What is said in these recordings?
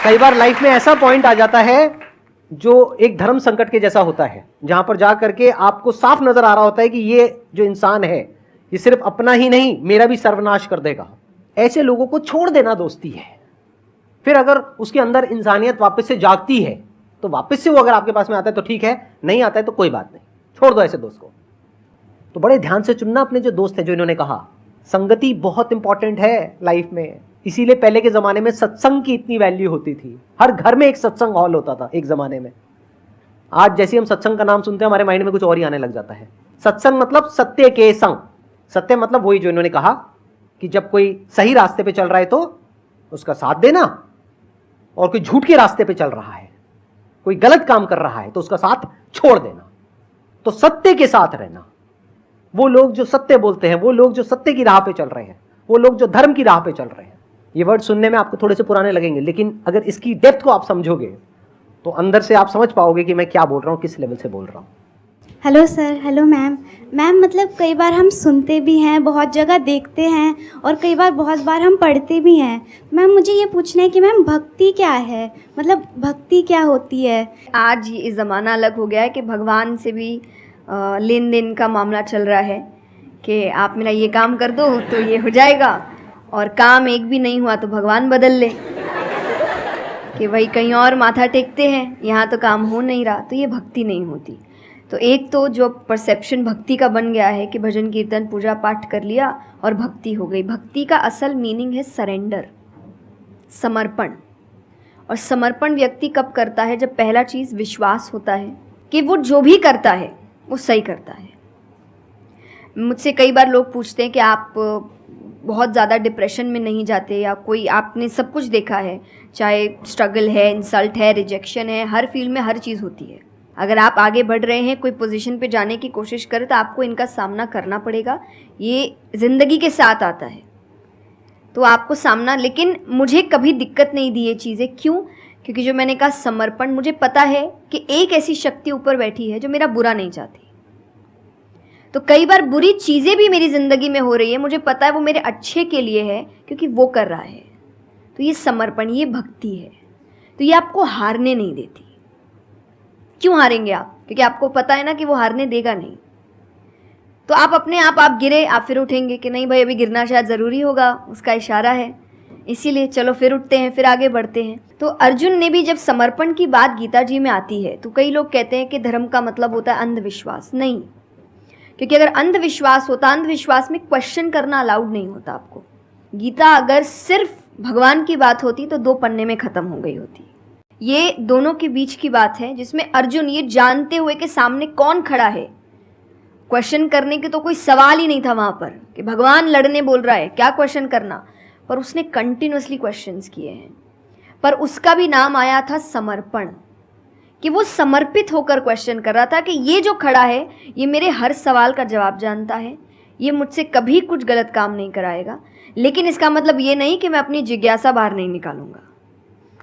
कई बार लाइफ में ऐसा पॉइंट आ जाता है जो एक धर्म संकट के जैसा होता है, जहां पर जा करके आपको साफ नजर आ रहा होता है कि ये जो इंसान है ये सिर्फ अपना ही नहीं मेरा भी सर्वनाश कर देगा। ऐसे लोगों को छोड़ देना दोस्ती है। फिर अगर उसके अंदर इंसानियत वापस से जागती है तो वापस से वो अगर आपके पास में आता है तो ठीक है, नहीं आता है तो कोई बात नहीं, छोड़ दो ऐसे दोस्त को। तो बड़े ध्यान से चुनना अपने जो दोस्त हैं। जो इन्होंने कहा संगति बहुत इंपॉर्टेंट है लाइफ में, इसीलिए पहले के जमाने में सत्संग की इतनी वैल्यू होती थी। हर घर में एक सत्संग हॉल होता था एक जमाने में। आज जैसे हम सत्संग का नाम सुनते हैं हमारे माइंड में कुछ और ही आने लग जाता है। सत्संग मतलब सत्य के संग। सत्य मतलब वही जो इन्होंने कहा कि जब कोई सही रास्ते पे चल रहा है तो उसका साथ देना, और कोई झूठ के रास्ते पे चल रहा है, कोई गलत काम कर रहा है तो उसका साथ छोड़ देना। तो सत्य के साथ रहना, वो लोग जो सत्य बोलते हैं, वो लोग जो सत्य की राह पे चल रहे हैं, वो लोग जो धर्म की राह पे चल रहे हैं। ये वर्ड सुनने में आपको थोड़े से पुराने लगेंगे, लेकिन अगर इसकी डेप्थ को आप समझोगे तो अंदर से आप समझ पाओगे कि मैं क्या बोल रहा हूँ, किस लेवल से बोल रहा हूँ। Hello sir, hello ma'am. Ma'am मतलब कई बार हम सुनते भी हैं, बहुत जगह देखते हैं, और कई बार बहुत बार हम पढ़ते भी हैं। मैम मुझे ये पूछना है कि मैम भक्ति क्या है, मतलब भक्ति क्या होती है? आज ये ज़माना अलग हो गया है कि भगवान से भी लेन देन का मामला चल रहा है कि आप मेरा ये काम कर दो तो ये हो जाएगा, और काम एक भी नहीं हुआ तो भगवान बदल ले, कि भाई कहीं और माथा टेकते हैं, यहाँ तो काम हो नहीं रहा। तो ये भक्ति नहीं होती। तो एक तो जो परसेप्शन भक्ति का बन गया है कि भजन कीर्तन पूजा पाठ कर लिया और भक्ति हो गई। भक्ति का असल मीनिंग है सरेंडर, समर्पण। और समर्पण व्यक्ति कब करता है? जब पहला चीज़ विश्वास होता है कि वो जो भी करता है वो सही करता है। मुझसे कई बार लोग पूछते हैं कि आप बहुत ज़्यादा डिप्रेशन में नहीं जाते, या कोई आपने सब कुछ देखा है, चाहे स्ट्रगल है, इंसल्ट है, रिजेक्शन है, हर फील्ड में हर चीज़ होती है। अगर आप आगे बढ़ रहे हैं, कोई पोजीशन पे जाने की कोशिश करें तो आपको इनका सामना करना पड़ेगा। ये ज़िंदगी के साथ आता है तो आपको सामना, लेकिन मुझे कभी दिक्कत नहीं दी ये चीज़ें। क्यों? क्योंकि जो मैंने कहा समर्पण, मुझे पता है कि एक ऐसी शक्ति ऊपर बैठी है जो मेरा बुरा नहीं चाहती। तो कई बार बुरी चीज़ें भी मेरी ज़िंदगी में हो रही है, मुझे पता है वो मेरे अच्छे के लिए है क्योंकि वो कर रहा है। तो ये समर्पण, ये भक्ति है। तो ये आपको हारने नहीं देती। क्यों हारेंगे आप? क्योंकि आपको पता है ना कि वो हारने देगा नहीं। तो आप अपने आप गिरे, आप फिर उठेंगे कि नहीं भाई अभी गिरना शायद ज़रूरी होगा, उसका इशारा है, इसीलिए चलो फिर उठते हैं, फिर आगे बढ़ते हैं। तो अर्जुन ने भी जब समर्पण की बात गीता जी में आती है तो कई लोग कहते हैं कि धर्म का मतलब होता है अंधविश्वास। नहीं, क्योंकि अगर अंधविश्वास होता, अंधविश्वास में क्वेश्चन करना अलाउड नहीं होता आपको। गीता अगर सिर्फ भगवान की बात होती तो 2 पन्ने में ख़त्म हो गई होती। ये दोनों के बीच की बात है जिसमें अर्जुन ये जानते हुए कि सामने कौन खड़ा है, क्वेश्चन करने के तो कोई सवाल ही नहीं था वहाँ पर कि भगवान लड़ने बोल रहा है, क्या क्वेश्चन करना। पर उसने कंटिन्यूअसली क्वेश्चंस किए हैं, पर उसका भी नाम आया था समर्पण, कि वो समर्पित होकर क्वेश्चन कर रहा था कि ये जो खड़ा है ये मेरे हर सवाल का जवाब जानता है, ये मुझसे कभी कुछ गलत काम नहीं कराएगा। लेकिन इसका मतलब ये नहीं कि मैं अपनी जिज्ञासा बाहर नहीं निकालूंगा,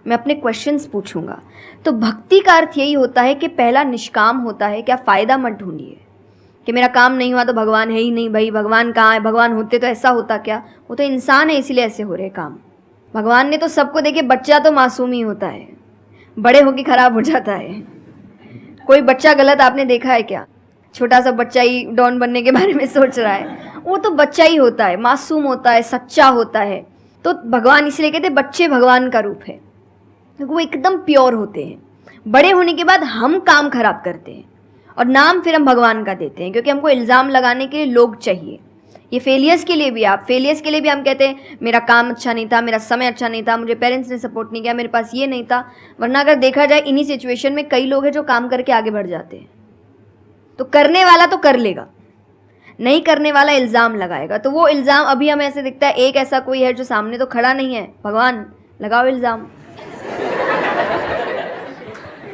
मैं अपने क्वेश्चंस पूछूंगा। तो भक्ति का अर्थ यही होता है कि पहला निष्काम होता है। क्या फ़ायदा मत ढूंढिए कि मेरा काम नहीं हुआ तो भगवान है ही नहीं। भाई भगवान कहाँ है? भगवान होते तो ऐसा होता क्या? वो तो इंसान है इसीलिए ऐसे हो रहे काम। भगवान ने तो सबको देखे, बच्चा तो मासूम ही होता है, बड़े होके ख़राब हो जाता है। कोई बच्चा गलत आपने देखा है क्या? छोटा सा बच्चा ही डॉन बनने के बारे में सोच रहा है, वो तो बच्चा ही होता है, मासूम होता है, सच्चा होता है। तो भगवान इसलिए कहते हैं बच्चे भगवान का रूप है, क्योंकि वो एकदम प्योर होते हैं। बड़े होने के बाद हम काम खराब करते हैं और नाम फिर हम भगवान का देते हैं, क्योंकि हमको इल्ज़ाम लगाने के लिए लोग चाहिए। ये फेलियर्स के लिए भी, आप फेलियर्स के लिए भी हम कहते हैं मेरा काम अच्छा नहीं था, मेरा समय अच्छा नहीं था, मुझे पेरेंट्स ने सपोर्ट नहीं किया, मेरे पास ये नहीं था। वरना अगर देखा जाए इन्हीं सिचुएशन में कई लोग हैं जो काम करके आगे बढ़ जाते हैं। तो करने वाला तो कर लेगा, नहीं करने वाला इल्ज़ाम लगाएगा। तो वो इल्ज़ाम अभी हमें ऐसे दिखता है एक ऐसा कोई है जो सामने तो खड़ा नहीं है, भगवान लगाओ इल्ज़ाम।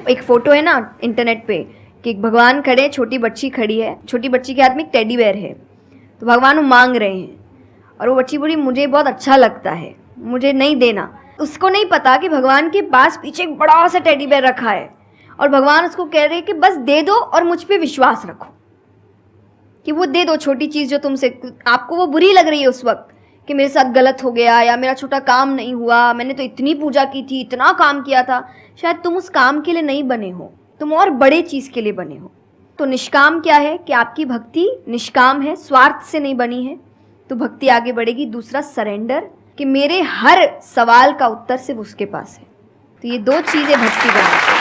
एक फ़ोटो है ना इंटरनेट पे कि भगवान खड़े, छोटी बच्ची खड़ी है, छोटी बच्ची के हाथ में एक टेडी बेयर है, तो भगवान वो मांग रहे हैं और वो बच्ची बोली मुझे बहुत अच्छा लगता है, मुझे नहीं देना। उसको नहीं पता कि भगवान के पास पीछे एक बड़ा सा टेडी बेयर रखा है और भगवान उसको कह रहे हैं कि बस दे दो और मुझ पे विश्वास रखो कि वो दे दो छोटी चीज़ जो तुमसे, आपको वो बुरी लग रही है उस वक्त कि मेरे साथ गलत हो गया या मेरा छोटा काम नहीं हुआ, मैंने तो इतनी पूजा की थी, इतना काम किया था। शायद तुम उस काम के लिए नहीं बने हो, तुम और बड़े चीज़ के लिए बने हो। तो निष्काम क्या है कि आपकी भक्ति निष्काम है, स्वार्थ से नहीं बनी है, तो भक्ति आगे बढ़ेगी। दूसरा सरेंडर, कि मेरे हर सवाल का उत्तर सिर्फ उसके पास है। तो ये 2 चीज़ें भक्ति बनाती है।